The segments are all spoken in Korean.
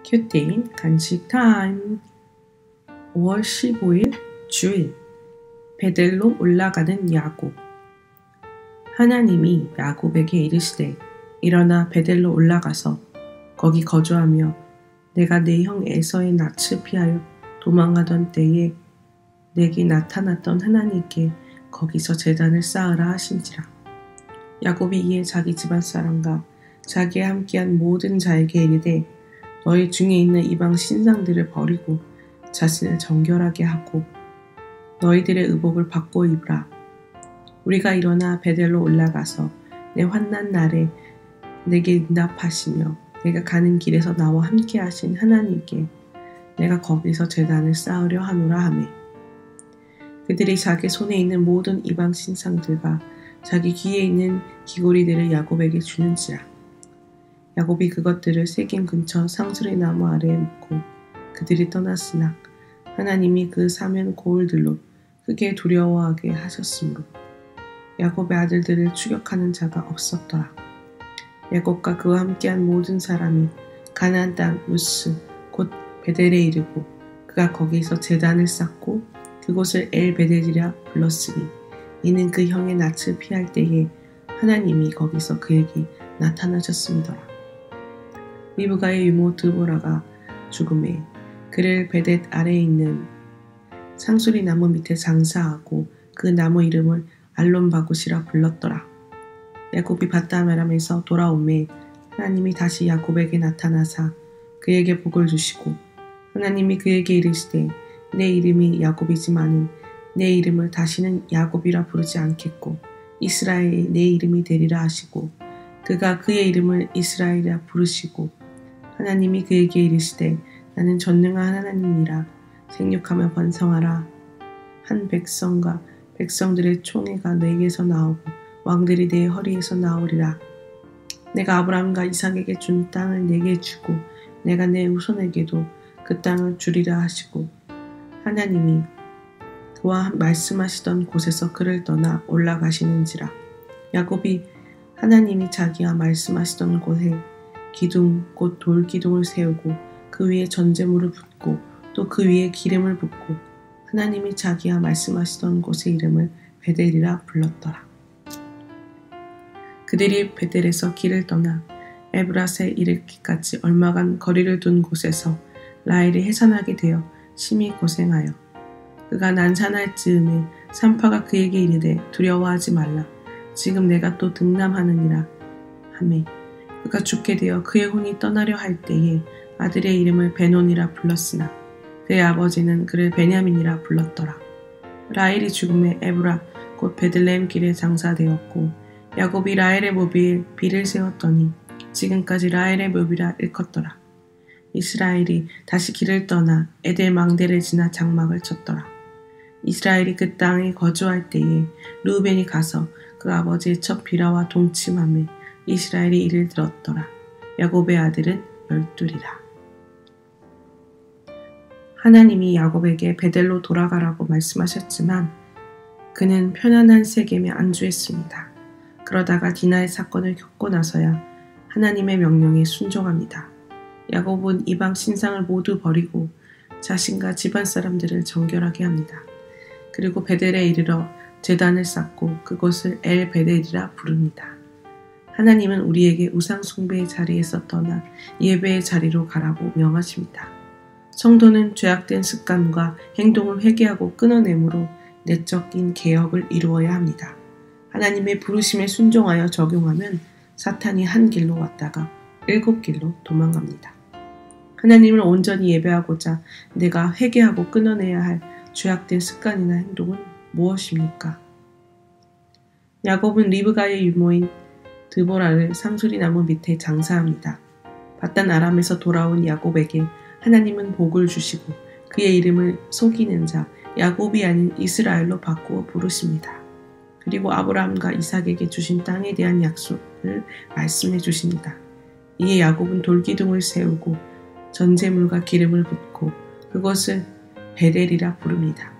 큐티 간식 타임. 5월 15일 주일. 베델로 올라가는 야곱. 하나님이 야곱에게 이르시되 일어나 베델로 올라가서 거기 거주하며 내가 내 형 에서의 낯을 피하여 도망하던 때에 내게 나타났던 하나님께 거기서 제단을 쌓으라 하신지라. 야곱이 이에 자기 집안 사람과 자기와 함께한 모든 자에게 이르되 너희 중에 있는 이방 신상들을 버리고 자신을 정결하게 하고 너희들의 의복을 바꿔 입으라. 우리가 일어나 베델로 올라가서 내 환난 날에 내게 응답하시며 내가 가는 길에서 나와 함께 하신 하나님께 내가 거기서 제단을 쌓으려 하노라 하매 그들이 자기 손에 있는 모든 이방 신상들과 자기 귀에 있는 귀고리들을 야곱에게 주는지라. 야곱이 그것들을 세겜 근처 상수리 나무 아래에 묻고 그들이 떠났으나 하나님이 그 사면 고울들로 크게 두려워하게 하셨으므로 야곱의 아들들을 추격하는 자가 없었더라. 야곱과 그와 함께한 모든 사람이 가나안 땅 루스 곧 베델에 이르고 그가 거기서 제단을 쌓고 그곳을 엘 베델이라 불렀으니 이는 그 형의 낯을 피할 때에 하나님이 거기서 그에게 나타나셨음이더라. 리브가의 유모 드보라가 죽음에 그를 베델 아래에 있는 상수리 나무 밑에 장사하고 그 나무 이름을 알론바굿이라 불렀더라. 야곱이 바다메람에서 돌아오매 하나님이 다시 야곱에게 나타나사 그에게 복을 주시고 하나님이 그에게 이르시되 내 이름이 야곱이지만은 내 이름을 다시는 야곱이라 부르지 않겠고 이스라엘이 내 이름이 되리라 하시고 그가 그의 이름을 이스라엘이라 부르시고 하나님이 그에게 이르시되 나는 전능한 하나님이라 생육하며 번성하라. 한 백성과 백성들의 총회가 내게서 나오고 왕들이 내 허리에서 나오리라. 내가 아브라함과 이삭에게 준 땅을 내게 주고 내가 내 후손에게도 그 땅을 주리라 하시고 하나님이 그와 말씀하시던 곳에서 그를 떠나 올라가시는지라. 야곱이 하나님이 자기와 말씀하시던 곳에 기둥 곧 돌기둥을 세우고 그 위에 전제물을 붓고 또 그 위에 기름을 붓고 하나님이 자기와 말씀하시던 곳의 이름을 베델이라 불렀더라. 그들이 베델에서 길을 떠나 에브라스에 이르기까지 얼마간 거리를 둔 곳에서 라헬이 해산하게 되어 심히 고생하여 그가 난산할 즈음에 산파가 그에게 이르되 두려워하지 말라. 지금 내가 또 등남하느니라 하매 그가 죽게 되어 그의 혼이 떠나려 할 때에 아들의 이름을 베논이라 불렀으나 그의 아버지는 그를 베냐민이라 불렀더라. 라헬이 죽음에 에브라 곧 베들레헴 길에 장사되었고 야곱이 라헬의 묘비에 비를 세웠더니 지금까지 라헬의 묘비라 일컫더라. 이스라엘이 다시 길을 떠나 에델 망대를 지나 장막을 쳤더라. 이스라엘이 그 땅에 거주할 때에 르우벤이 가서 그 아버지의 첫 비라와 동침하며 이스라엘이 이를 들었더라. 야곱의 아들은 12이라. 하나님이 야곱에게 베델로 돌아가라고 말씀하셨지만 그는 편안한 세겜에 안주했습니다. 그러다가 디나의 사건을 겪고 나서야 하나님의 명령에 순종합니다. 야곱은 이방 신상을 모두 버리고 자신과 집안 사람들을 정결하게 합니다. 그리고 베델에 이르러 제단을 쌓고 그곳을 엘 베델이라 부릅니다. 하나님은 우리에게 우상 숭배의 자리에서 떠나 예배의 자리로 가라고 명하십니다. 성도는 죄악된 습관과 행동을 회개하고 끊어내므로 내적인 개혁을 이루어야 합니다. 하나님의 부르심에 순종하여 적용하면 사탄이 한 길로 왔다가 7길로 도망갑니다. 하나님을 온전히 예배하고자 내가 회개하고 끊어내야 할 죄악된 습관이나 행동은 무엇입니까? 야곱은 리브가의 유모인 드보라를 상수리 나무 밑에 장사합니다. 바단 아람에서 돌아온 야곱에게 하나님은 복을 주시고 그의 이름을 속이는 자 야곱이 아닌 이스라엘로 바꾸어 부르십니다. 그리고 아브라함과 이삭에게 주신 땅에 대한 약속을 말씀해 주십니다. 이에 야곱은 돌기둥을 세우고 전제물과 기름을 붓고 그것을 베델이라 부릅니다.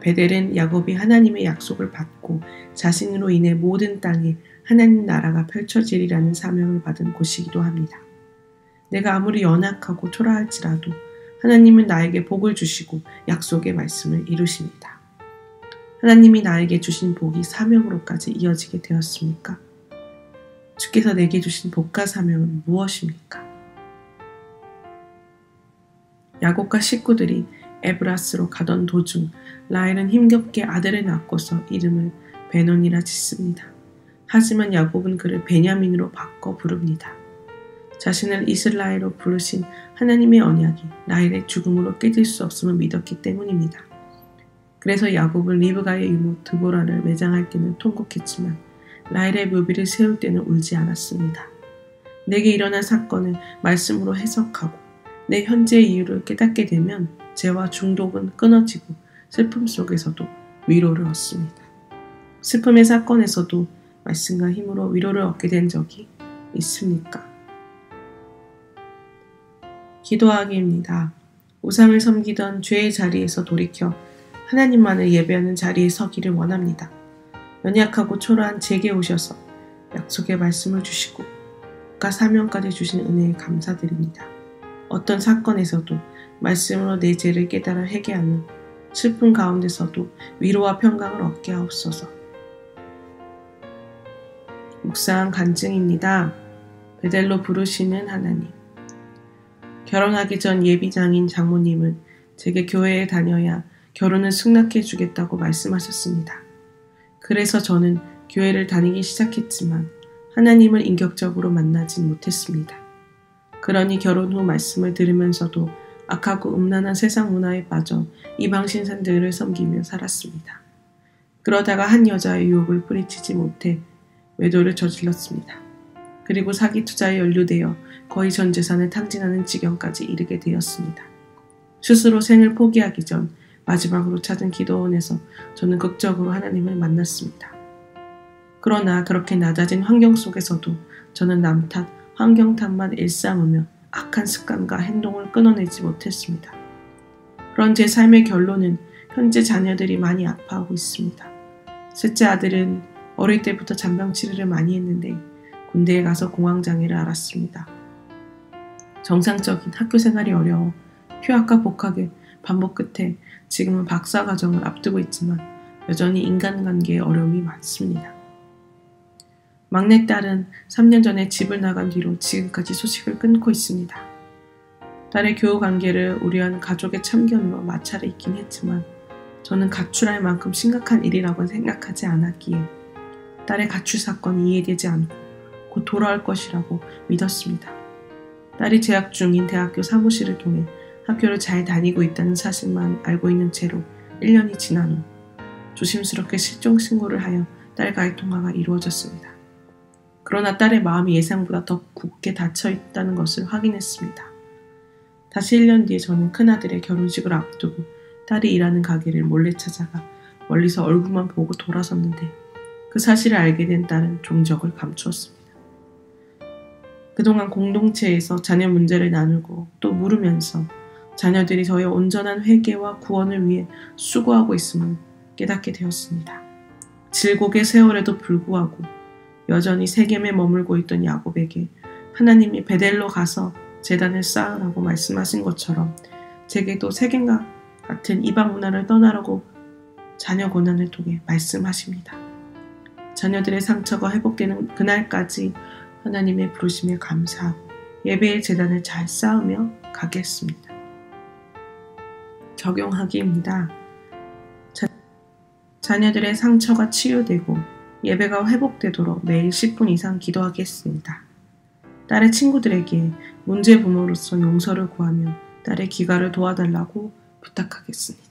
베델은 야곱이 하나님의 약속을 받고 자신으로 인해 모든 땅에 하나님 나라가 펼쳐지리라는 사명을 받은 곳이기도 합니다. 내가 아무리 연약하고 초라할지라도 하나님은 나에게 복을 주시고 약속의 말씀을 이루십니다. 하나님이 나에게 주신 복이 사명으로까지 이어지게 되었습니까? 주께서 내게 주신 복과 사명은 무엇입니까? 야곱과 식구들이 에브라스로 가던 도중 라헬은 힘겹게 아들을 낳고서 이름을 베논이라 짓습니다. 하지만 야곱은 그를 베냐민으로 바꿔 부릅니다. 자신을 이스라엘로 부르신 하나님의 언약이 라헬의 죽음으로 깨질 수 없음을 믿었기 때문입니다. 그래서 야곱은 리브가의 이모 드보라를 매장할 때는 통곡했지만 라헬의 묘비를 세울 때는 울지 않았습니다. 내게 일어난 사건을 말씀으로 해석하고 내 현재의 이유를 깨닫게 되면 죄와 중독은 끊어지고 슬픔 속에서도 위로를 얻습니다. 슬픔의 사건에서도 말씀과 힘으로 위로를 얻게 된 적이 있습니까? 기도하기입니다. 우상을 섬기던 죄의 자리에서 돌이켜 하나님만을 예배하는 자리에 서기를 원합니다. 연약하고 초라한 제게 오셔서 약속의 말씀을 주시고 국가 사명까지 주신 은혜에 감사드립니다. 어떤 사건에서도 말씀으로 내 죄를 깨달아 회개하는 슬픔 가운데서도 위로와 평강을 얻게 하옵소서. 묵상 간증입니다. 베델로 부르시는 하나님. 결혼하기 전 예비장인 장모님은 제게 교회에 다녀야 결혼을 승낙해 주겠다고 말씀하셨습니다. 그래서 저는 교회를 다니기 시작했지만 하나님을 인격적으로 만나진 못했습니다. 그러니 결혼 후 말씀을 들으면서도 악하고 음란한 세상 문화에 빠져 이방신상들을 섬기며 살았습니다. 그러다가 한 여자의 유혹을 뿌리치지 못해 외도를 저질렀습니다. 그리고 사기 투자에 연루되어 거의 전 재산을 탕진하는 지경까지 이르게 되었습니다. 스스로 생을 포기하기 전 마지막으로 찾은 기도원에서 저는 극적으로 하나님을 만났습니다. 그러나 그렇게 낮아진 환경 속에서도 저는 남 탓, 환경 탓만 일삼으며 악한 습관과 행동을 끊어내지 못했습니다. 그런 제 삶의 결론은 현재 자녀들이 많이 아파하고 있습니다. 셋째 아들은 어릴 때부터 잔병 치료를 많이 했는데 군대에 가서 공황장애를 앓았습니다. 정상적인 학교 생활이 어려워 휴학과 복학의 반복 끝에 지금은 박사과정을 앞두고 있지만 여전히 인간관계에 어려움이 많습니다. 막내딸은 3년 전에 집을 나간 뒤로 지금까지 소식을 끊고 있습니다. 딸의 교우 관계를 우려하는 가족의 참견으로 마찰이 있긴 했지만 저는 가출할 만큼 심각한 일이라고 생각하지 않았기에 딸의 가출 사건이 이해되지 않고 곧 돌아올 것이라고 믿었습니다. 딸이 재학 중인 대학교 사무실을 통해 학교를 잘 다니고 있다는 사실만 알고 있는 채로 1년이 지난 후 조심스럽게 실종 신고를 하여 딸과의 통화가 이루어졌습니다. 그러나 딸의 마음이 예상보다 더 굳게 닫혀 있다는 것을 확인했습니다. 다시 1년 뒤에 저는 큰아들의 결혼식을 앞두고 딸이 일하는 가게를 몰래 찾아가 멀리서 얼굴만 보고 돌아섰는데 그 사실을 알게 된 딸은 종적을 감추었습니다. 그동안 공동체에서 자녀 문제를 나누고 또 물으면서 자녀들이 저의 온전한 회개와 구원을 위해 수고하고 있음을 깨닫게 되었습니다. 질곡의 세월에도 불구하고 여전히 세겜에 머물고 있던 야곱에게 하나님이 베델로 가서 제단을 쌓으라고 말씀하신 것처럼 제게도 세겜과 같은 이방 문화를 떠나라고 자녀 고난을 통해 말씀하십니다. 자녀들의 상처가 회복되는 그날까지 하나님의 부르심에 감사하고 예배의 제단을 잘 쌓으며 가겠습니다. 적용하기입니다. 자녀들의 상처가 치유되고 예배가 회복되도록 매일 10분 이상 기도하겠습니다. 딸의 친구들에게 문제 부모로서 용서를 구하며 딸의 귀가를 도와달라고 부탁하겠습니다.